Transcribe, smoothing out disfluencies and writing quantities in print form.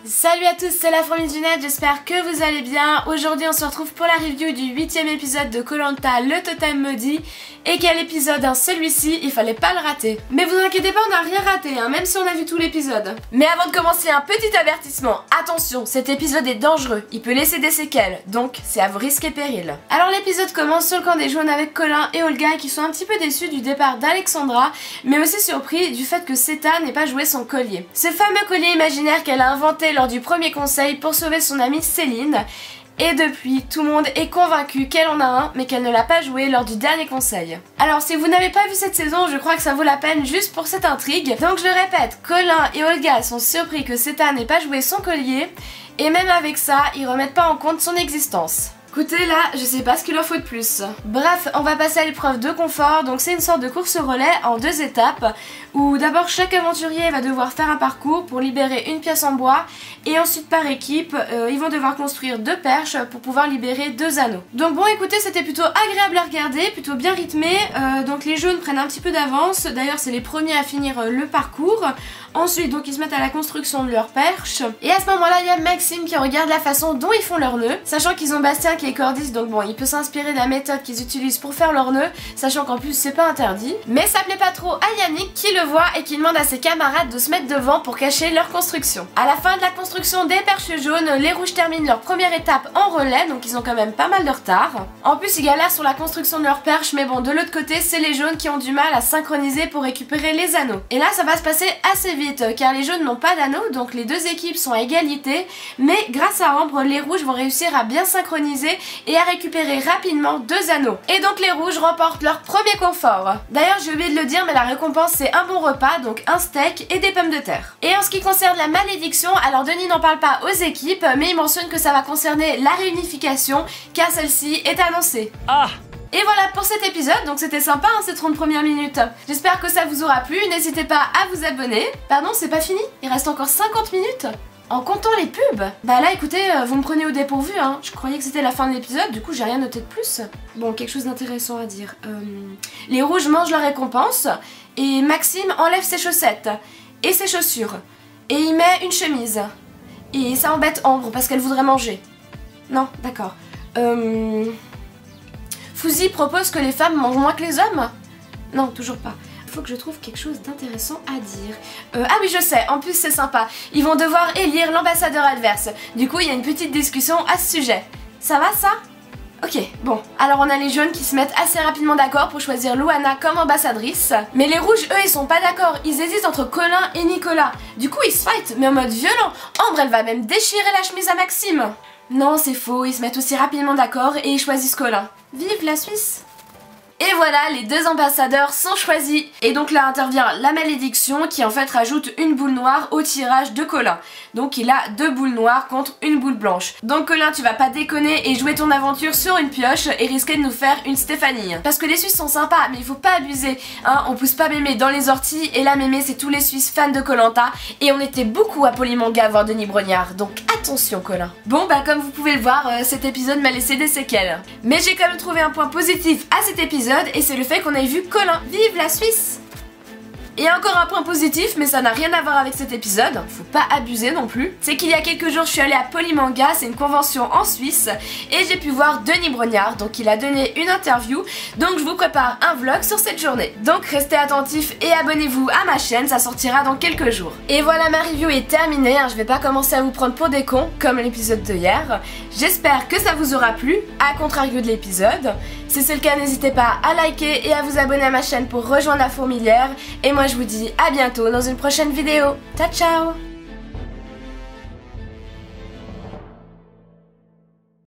Salut à tous, c'est la fourmi du net, j'espère que vous allez bien. Aujourd'hui on se retrouve pour la review du 8ème épisode de Koh-Lanta, le totem maudit. Et quel épisode, hein, celui-ci, il fallait pas le rater. Mais vous inquiétez pas, on n'a rien raté, hein, même si on a vu tout l'épisode. Mais avant de commencer, un petit avertissement. Attention, cet épisode est dangereux, il peut laisser des séquelles, donc c'est à vos risques et périls. Alors l'épisode commence sur le camp des jaunes avec Colin et Olga qui sont un petit peu déçus du départ d'Alexandra, mais aussi surpris du fait que Seta n'ait pas joué son collier. Ce fameux collier imaginaire qu'elle a inventé lors du premier conseil pour sauver son amie Céline. Et depuis, tout le monde est convaincu qu'elle en a un, mais qu'elle ne l'a pas joué lors du dernier conseil. Alors si vous n'avez pas vu cette saison, je crois que ça vaut la peine juste pour cette intrigue. Donc je le répète, Colin et Olga sont surpris que Seta n'ait pas joué son collier, et même avec ça, ils remettent pas en compte son existence. Écoutez là, je sais pas ce qu'il leur faut de plus. Bref, on va passer à l'épreuve de confort, donc c'est une sorte de course relais en 2 étapes, où d'abord chaque aventurier va devoir faire un parcours pour libérer une pièce en bois, et ensuite par équipe, ils vont devoir construire 2 perches pour pouvoir libérer 2 anneaux. Donc bon écoutez, c'était plutôt agréable à regarder, plutôt bien rythmé, donc les jaunes prennent un petit peu d'avance, d'ailleurs c'est les premiers à finir le parcours. Ensuite donc ils se mettent à la construction de leur perche, et à ce moment là il y a Maxime qui regarde la façon dont ils font leur nœud, sachant qu'ils ont Bastien qui est cordiste, donc bon il peut s'inspirer de la méthode qu'ils utilisent pour faire leur nœud, sachant qu'en plus c'est pas interdit. Mais ça plaît pas trop à Yannick qui le voit et qui demande à ses camarades de se mettre devant pour cacher leur construction. À la fin de la construction des perches jaunes, les rouges terminent leur première étape en relais, donc ils ont quand même pas mal de retard. En plus ils galèrent sur la construction de leur perche, mais bon de l'autre côté c'est les jaunes qui ont du mal à synchroniser pour récupérer les anneaux. Et là ça va se passer assez vite car les jaunes n'ont pas d'anneaux, donc les 2 équipes sont à égalité, mais grâce à Ambre, les rouges vont réussir à bien synchroniser et à récupérer rapidement 2 anneaux. Et donc les rouges remportent leur premier confort. D'ailleurs j'ai oublié de le dire, mais la récompense c'est un bon repas, donc un steak et des pommes de terre. Et en ce qui concerne la malédiction, alors Denis n'en parle pas aux équipes, mais il mentionne que ça va concerner la réunification, car celle-ci est annoncée. Et voilà pour cet épisode, donc c'était sympa hein, ces 30 premières minutes. J'espère que ça vous aura plu, n'hésitez pas à vous abonner. Pardon, c'est pas fini, il reste encore 50 minutes en comptant les pubs. Bah là écoutez, vous me prenez au dépourvu hein, je croyais que c'était la fin de l'épisode, du coup j'ai rien noté de plus. Bon, quelque chose d'intéressant à dire. Les rouges mangent leur récompense, et Maxime enlève ses chaussettes, et ses chaussures, et il met une chemise. Et ça embête Ambre parce qu'elle voudrait manger. Non, d'accord. Fouzi propose que les femmes mangent moins que les hommes? Non, toujours pas. Faut que je trouve quelque chose d'intéressant à dire. Ah oui, je sais, en plus c'est sympa. Ils vont devoir élire l'ambassadeur adverse. Du coup, il y a une petite discussion à ce sujet. Ça va ça? Ok, bon. Alors on a les jaunes qui se mettent assez rapidement d'accord pour choisir Louana comme ambassadrice. Mais les rouges, eux, ils sont pas d'accord. Ils hésitent entre Colin et Nicolas. Du coup, ils se fightent, mais en mode violent. Ambre, elle va même déchirer la chemise à Maxime. Non, c'est faux, ils se mettent aussi rapidement d'accord et ils choisissent Colin. Vive la Suisse! Et voilà, les 2 ambassadeurs sont choisis. Et donc là intervient la malédiction qui en fait rajoute une boule noire au tirage de Colin. Donc il a 2 boules noires contre une boule blanche. Donc Colin, tu vas pas déconner et jouer ton aventure sur une pioche et risquer de nous faire une Stéphanie. Parce que les Suisses sont sympas, mais il faut pas abuser. Hein, on pousse pas Mémé dans les orties, et là Mémé c'est tous les Suisses fans de Koh-Lanta. Et on était beaucoup à Polymanga voir Denis Brognard, donc attention Colin. Bon bah comme vous pouvez le voir, cet épisode m'a laissé des séquelles. Mais j'ai quand même trouvé un point positif à cet épisode, et c'est le fait qu'on ait vu Colin. Vive la Suisse! Et encore un point positif, mais ça n'a rien à voir avec cet épisode, faut pas abuser non plus, c'est qu'il y a quelques jours je suis allée à Polymanga, c'est une convention en Suisse, et j'ai pu voir Denis Brognard, donc il a donné une interview, donc je vous prépare un vlog sur cette journée. Donc restez attentifs et abonnez-vous à ma chaîne, ça sortira dans quelques jours. Et voilà, ma review est terminée, hein, je vais pas commencer à vous prendre pour des cons, comme l'épisode de hier. J'espère que ça vous aura plu, à contrario de l'épisode. Si c'est le cas, n'hésitez pas à liker et à vous abonner à ma chaîne pour rejoindre la fourmilière, et moi je vous dis à bientôt dans une prochaine vidéo. Ciao ciao!